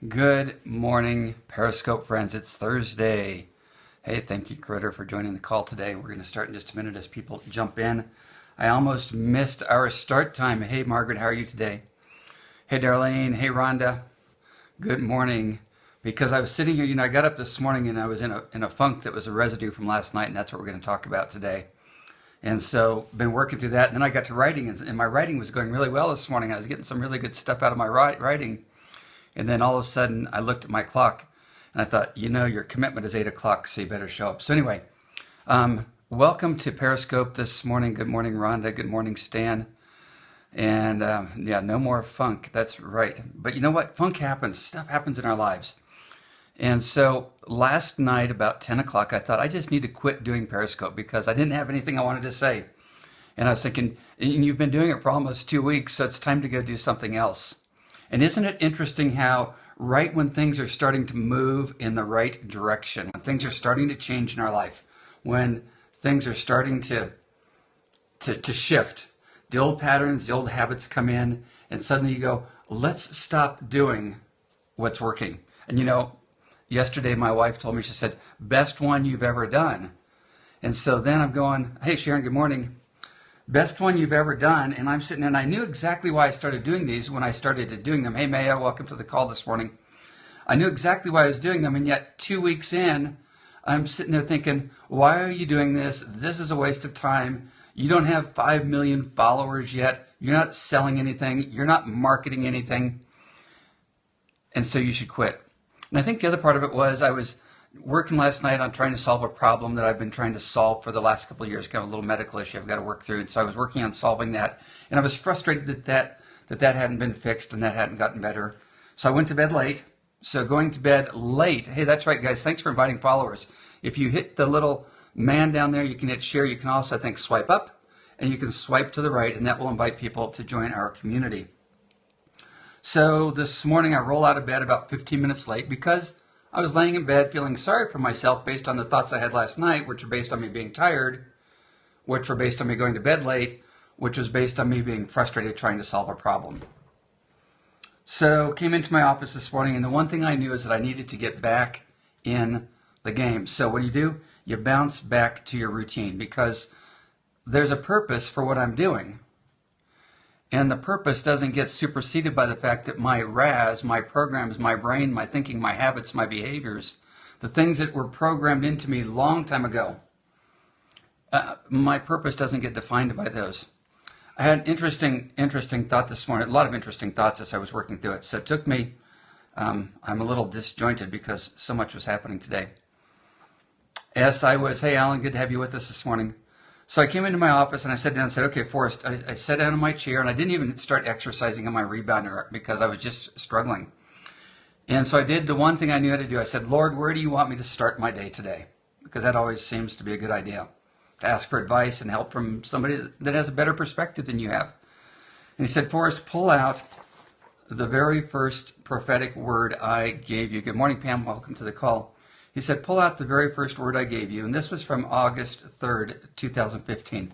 Good morning, Periscope friends. It's Thursday. Hey, thank you, Critter, for joining the call today. We're going to start in just a minute as people jump in. I almost missed our start time. Hey, Margaret, how are you today? Hey, Darlene. Hey, Rhonda. Good morning. Because I was sitting here, I got up this morning and I was in a funk that was a residue from last night, and that's what we're going to talk about today. And so, been working through that, and then I got to writing, and my writing was going really well this morning. I was getting some really good stuff out of my writing. And then all of a sudden, I looked at my clock and I thought, your commitment is 8 o'clock, so you better show up. So anyway, welcome to Periscope this morning. Good morning, Rhonda. Good morning, Stan. And yeah, no more funk. That's right. But you know what? Funk happens. Stuff happens in our lives. And so last night, about 10 o'clock, I thought I just need to quit doing Periscope because I didn't have anything I wanted to say. And I was thinking, you've been doing it for almost 2 weeks, so it's time to go do something else. And isn't it interesting how right when things are starting to move in the right direction, when things are starting to change in our life, when things are starting to shift, the old patterns, the old habits come in, and suddenly you go, let's stop doing what's working. And yesterday my wife told me, she said, best one you've ever done. And so then I'm going, hey Sharon, good morning. Best one you've ever done. And I'm sitting there and I knew exactly why I started doing these when I started doing them. Hey Maya, welcome to the call this morning. I knew exactly why I was doing them, and yet 2 weeks in, I'm sitting there thinking, why are you doing this? This is a waste of time. You don't have 5 million followers yet. You're not selling anything. You're not marketing anything. And so you should quit. And I think the other part of it was I was working last night on trying to solve a problem that I've been trying to solve for the last couple of years, kind of a little medical issue I've got to work through. And so I was working on solving that. And I was frustrated that hadn't been fixed and that hadn't gotten better. So I went to bed late. So going to bed late. Hey, that's right, guys. Thanks for inviting followers. If you hit the little man down there, you can hit share. You can also, I think, swipe up and you can swipe to the right, and that will invite people to join our community. So this morning I roll out of bed about 15 minutes late because I was laying in bed feeling sorry for myself based on the thoughts I had last night, which were based on me being tired, which were based on me going to bed late, which was based on me being frustrated trying to solve a problem. So came into my office this morning, and the one thing I knew is that I needed to get back in the game. So what do? You bounce back to your routine because there's a purpose for what I'm doing. And the purpose doesn't get superseded by the fact that my RAS, my programs, my brain, my thinking, my habits, my behaviors, the things that were programmed into me long time ago, my purpose doesn't get defined by those. I had an interesting thought this morning, a lot of interesting thoughts as I was working through it. So it took me, I'm a little disjointed because so much was happening today. Hey Alan, good to have you with us this morning. So I came into my office and I sat down and said, okay, Forrest, I sat down in my chair and I didn't even start exercising on my rebounder because I was just struggling. And so I did the one thing I knew how to do. I said, Lord, where do you want me to start my day today? Because that always seems to be a good idea, to ask for advice and help from somebody that has a better perspective than you have. And he said, Forrest, pull out the very first prophetic word I gave you. Good morning, Pam. Welcome to the call. He said, pull out the very first word I gave you. And this was from August 3rd, 2015.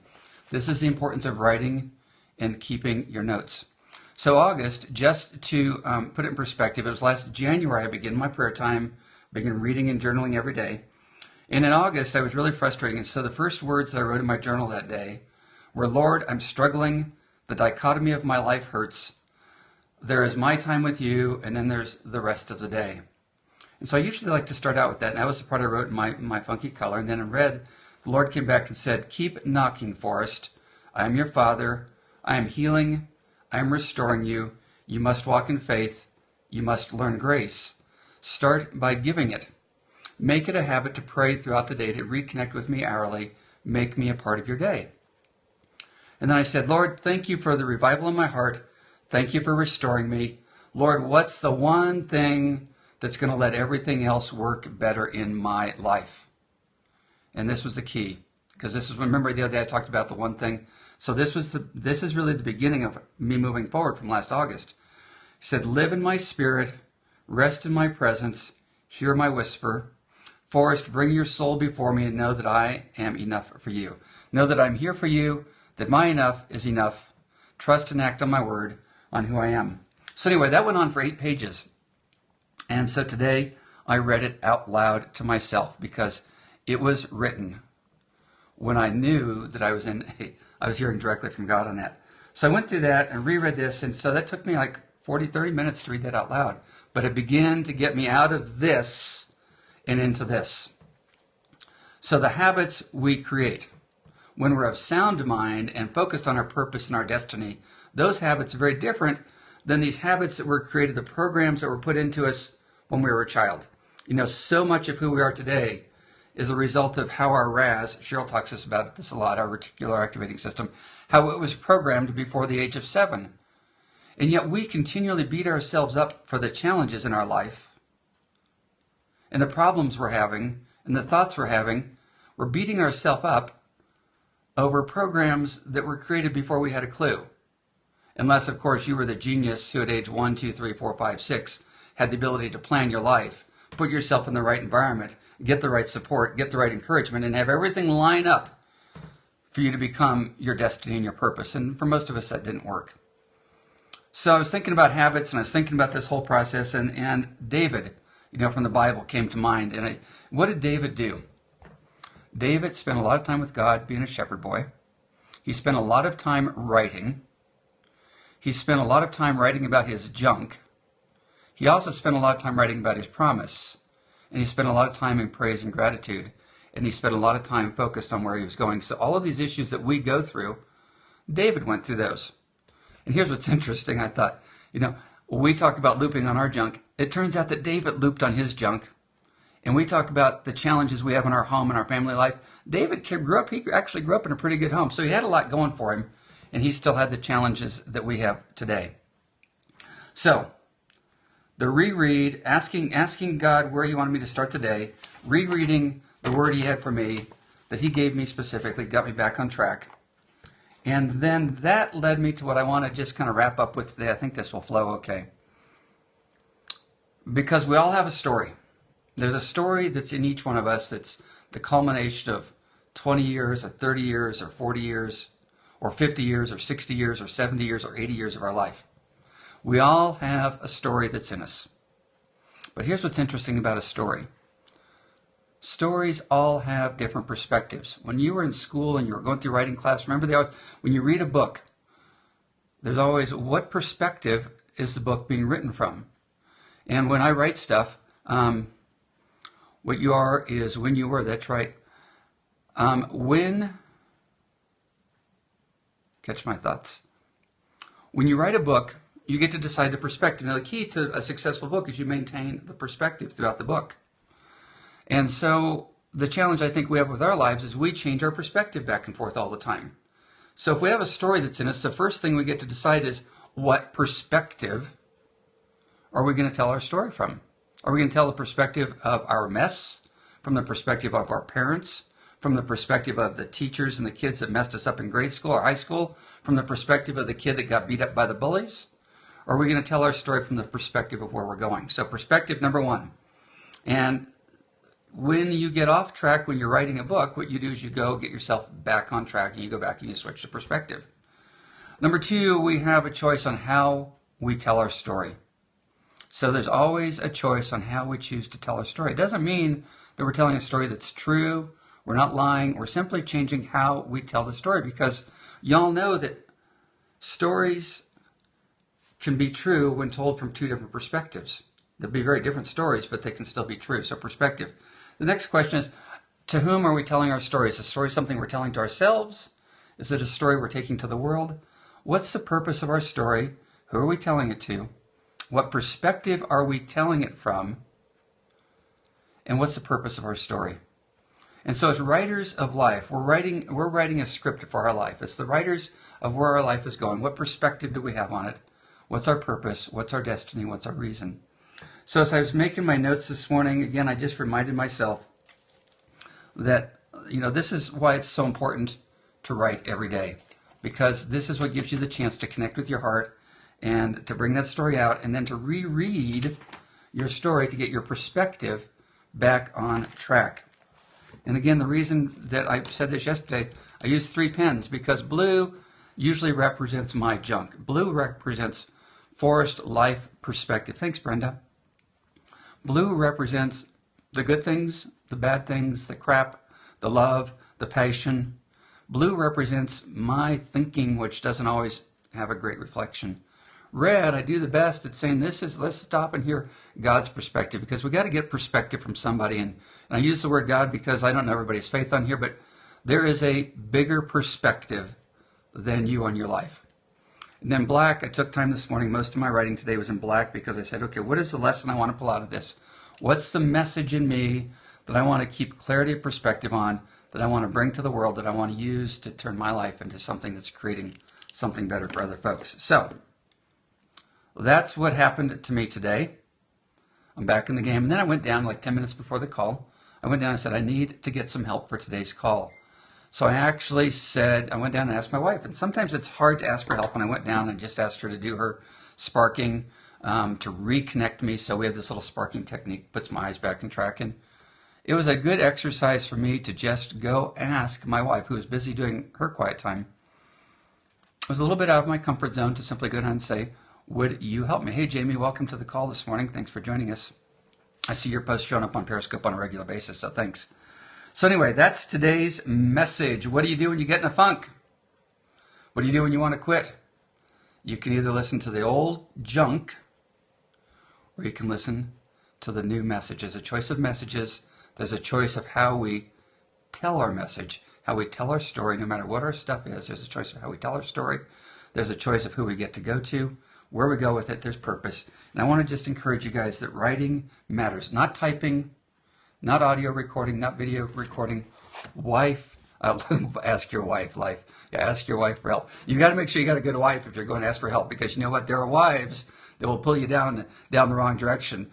This is the importance of writing and keeping your notes. So August, just to put it in perspective, it was last January I began my prayer time, began reading and journaling every day. And in August, I was really frustrated. And so the first words that I wrote in my journal that day were, Lord, I'm struggling. The dichotomy of my life hurts. There is my time with you, and then there's the rest of the day. And so I usually like to start out with that. And that was the part I wrote in my funky color. And then in red, the Lord came back and said, keep knocking, Forrest. I am your Father. I am healing. I am restoring you. You must walk in faith. You must learn grace. Start by giving it. Make it a habit to pray throughout the day, to reconnect with me hourly. Make me a part of your day. And then I said, Lord, thank you for the revival in my heart. Thank you for restoring me. Lord, what's the one thing that's going to let everything else work better in my life? And this was the key, because this is, remember the other day I talked about the one thing. So this is really the beginning of me moving forward from last August. He said, live in my spirit, rest in my presence, hear my whisper. Forrest, bring your soul before me and know that I am enough for you. Know that I'm here for you, that my enough is enough. Trust and act on my word, on who I am. So anyway, that went on for 8 pages. And so today I read it out loud to myself because it was written when I knew that I was hearing directly from God on that. So I went through that and reread this, and so that took me like 40, 30 minutes to read that out loud. But it began to get me out of this and into this. So the habits we create, when we're of sound mind and focused on our purpose and our destiny, those habits are very different than these habits that were created, the programs that were put into us when we were a child. You know, so much of who we are today is a result of how our RAS, Cheryl talks us about this a lot, our reticular activating system, how it was programmed before the age of 7. And yet we continually beat ourselves up for the challenges in our life and the problems we're having and the thoughts we're having. We're beating ourselves up over programs that were created before we had a clue. Unless, of course, you were the genius who at age 1, 2, 3, 4, 5, 6 had the ability to plan your life, put yourself in the right environment, get the right support, get the right encouragement, and have everything line up for you to become your destiny and your purpose. And for most of us, that didn't work. So I was thinking about habits, and I was thinking about this whole process, and David, from the Bible came to mind. And what did David do? David spent a lot of time with God being a shepherd boy. He spent a lot of time writing. He spent a lot of time writing about his junk. He also spent a lot of time writing about his promise. And he spent a lot of time in praise and gratitude. And he spent a lot of time focused on where he was going. So all of these issues that we go through, David went through those. And here's what's interesting. I thought, we talk about looping on our junk. It turns out that David looped on his junk. And we talk about the challenges we have in our home and our family life. David he actually grew up in a pretty good home. So he had a lot going for him. And he still had the challenges that we have today. So, the reread, asking God where he wanted me to start today, rereading the word he had for me, that he gave me specifically, got me back on track. And then that led me to what I want to just kind of wrap up with today. I think this will flow okay. Because we all have a story. There's a story that's in each one of us that's the culmination of 20 years or 30 years or 40 years or 50 years or 60 years or 70 years or 80 years of our life. We all have a story that's in us. But here's what's interesting about a story. Stories all have different perspectives. When you were in school and you were going through writing class, remember when you read a book, there's always what perspective is the book being written from? And when I write stuff, what you are is when you were, that's right. Catch my thoughts. When you write a book, you get to decide the perspective. Now, the key to a successful book is you maintain the perspective throughout the book. And so the challenge I think we have with our lives is we change our perspective back and forth all the time. So if we have a story that's in us, the first thing we get to decide is what perspective are we going to tell our story from? Are we going to tell the perspective of our mess, from the perspective of our parents, from the perspective of the teachers and the kids that messed us up in grade school or high school, from the perspective of the kid that got beat up by the bullies? Or are we going to tell our story from the perspective of where we're going? So perspective number one. And when you get off track when you're writing a book, what you do is you go get yourself back on track and you go back and you switch the perspective. Number two, we have a choice on how we tell our story. So there's always a choice on how we choose to tell our story. It doesn't mean that we're telling a story that's true. We're not lying. We're simply changing how we tell the story, because y'all know that stories can be true when told from two different perspectives. They'll be very different stories, but they can still be true. So perspective. The next question is, to whom are we telling our story? Is the story something we're telling to ourselves? Is it a story we're taking to the world? What's the purpose of our story? Who are we telling it to? What perspective are we telling it from? And what's the purpose of our story? And so as writers of life, we're writing a script for our life. It's the writers of where our life is going. What perspective do we have on it? What's our purpose? What's our destiny? What's our reason? So as I was making my notes this morning, again, I just reminded myself that, this is why it's so important to write every day, because this is what gives you the chance to connect with your heart and to bring that story out and then to reread your story to get your perspective back on track. And again, the reason that I said this yesterday, I used 3 pens because blue usually represents my junk. Blue represents forest life perspective. Thanks, Brenda. Blue represents the good things, the bad things, the crap, the love, the passion. Blue represents my thinking, which doesn't always have a great reflection. Red, I do the best at saying let's stop and hear God's perspective, because we got to get perspective from somebody. And I use the word God because I don't know everybody's faith on here, but there is a bigger perspective than you on your life. And then black, I took time this morning. Most of my writing today was in black because I said, okay, what is the lesson I want to pull out of this? What's the message in me that I want to keep clarity of perspective on, that I want to bring to the world, that I want to use to turn my life into something that's creating something better for other folks? So that's what happened to me today. I'm back in the game. And then I went down like 10 minutes before the call. I went down and said, I need to get some help for today's call. So I actually said, I went down and asked my wife. And sometimes it's hard to ask for help. And I went down and just asked her to do her sparking to reconnect me. So we have this little sparking technique, puts my eyes back in track. And it was a good exercise for me to just go ask my wife, who was busy doing her quiet time. It was a little bit out of my comfort zone to simply go down and say, would you help me? Hey, Jamie, welcome to the call this morning. Thanks for joining us. I see your posts showing up on Periscope on a regular basis, so thanks. So anyway, that's today's message. What do you do when you get in a funk? What do you do when you want to quit? You can either listen to the old junk, or you can listen to the new message. There's a choice of messages. There's a choice of how we tell our message, how we tell our story, no matter what our stuff is. There's a choice of how we tell our story. There's a choice of who we get to go to, where we go with it. There's purpose. And I want to just encourage you guys that writing matters. Not typing, not audio recording, not video recording. Wife, ask your wife, life. Yeah, ask your wife for help. You got to make sure you got a good wife if you're going to ask for help, because you know what? There are wives that will pull you down the wrong direction.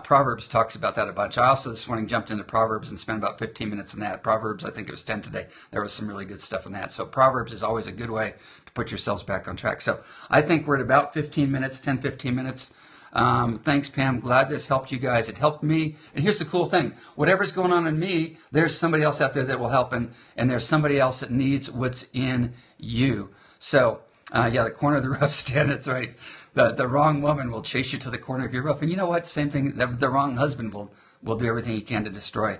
Proverbs talks about that a bunch. I also this morning jumped into Proverbs and spent about 15 minutes in that. Proverbs, I think it was 10 today. There was some really good stuff in that. So Proverbs is always a good way to put yourselves back on track. So I think we're at about 15 minutes, 10, 15 minutes. Thanks, Pam. Glad this helped you guys. It helped me. And here's the cool thing. Whatever's going on in me, there's somebody else out there that will help. And there's somebody else that needs what's in you. So, yeah, the corner of the roof stand, that's right. The wrong woman will chase you to the corner of your roof. And you know what? Same thing. The wrong husband will do everything he can to destroy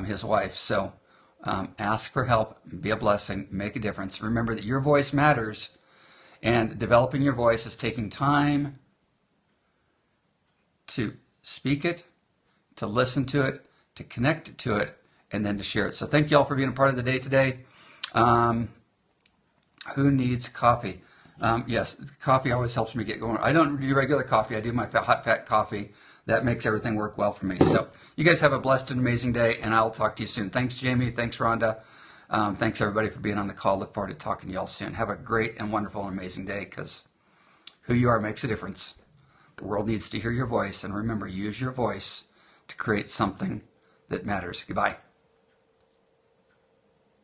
his wife. So ask for help. Be a blessing. Make a difference. Remember that your voice matters. And developing your voice is taking time to speak it, to listen to it, to connect to it, and then to share it. So thank you all for being a part of the day today. Who needs coffee? Yes, coffee always helps me get going. I don't do regular coffee. I do my hot fat coffee. That makes everything work well for me. So you guys have a blessed and amazing day, and I'll talk to you soon. Thanks, Jamie. Thanks, Rhonda. Thanks, everybody, for being on the call. Look forward to talking to you all soon. Have a great and wonderful and amazing day, because who you are makes a difference. The world needs to hear your voice, and remember, use your voice to create something that matters. Goodbye.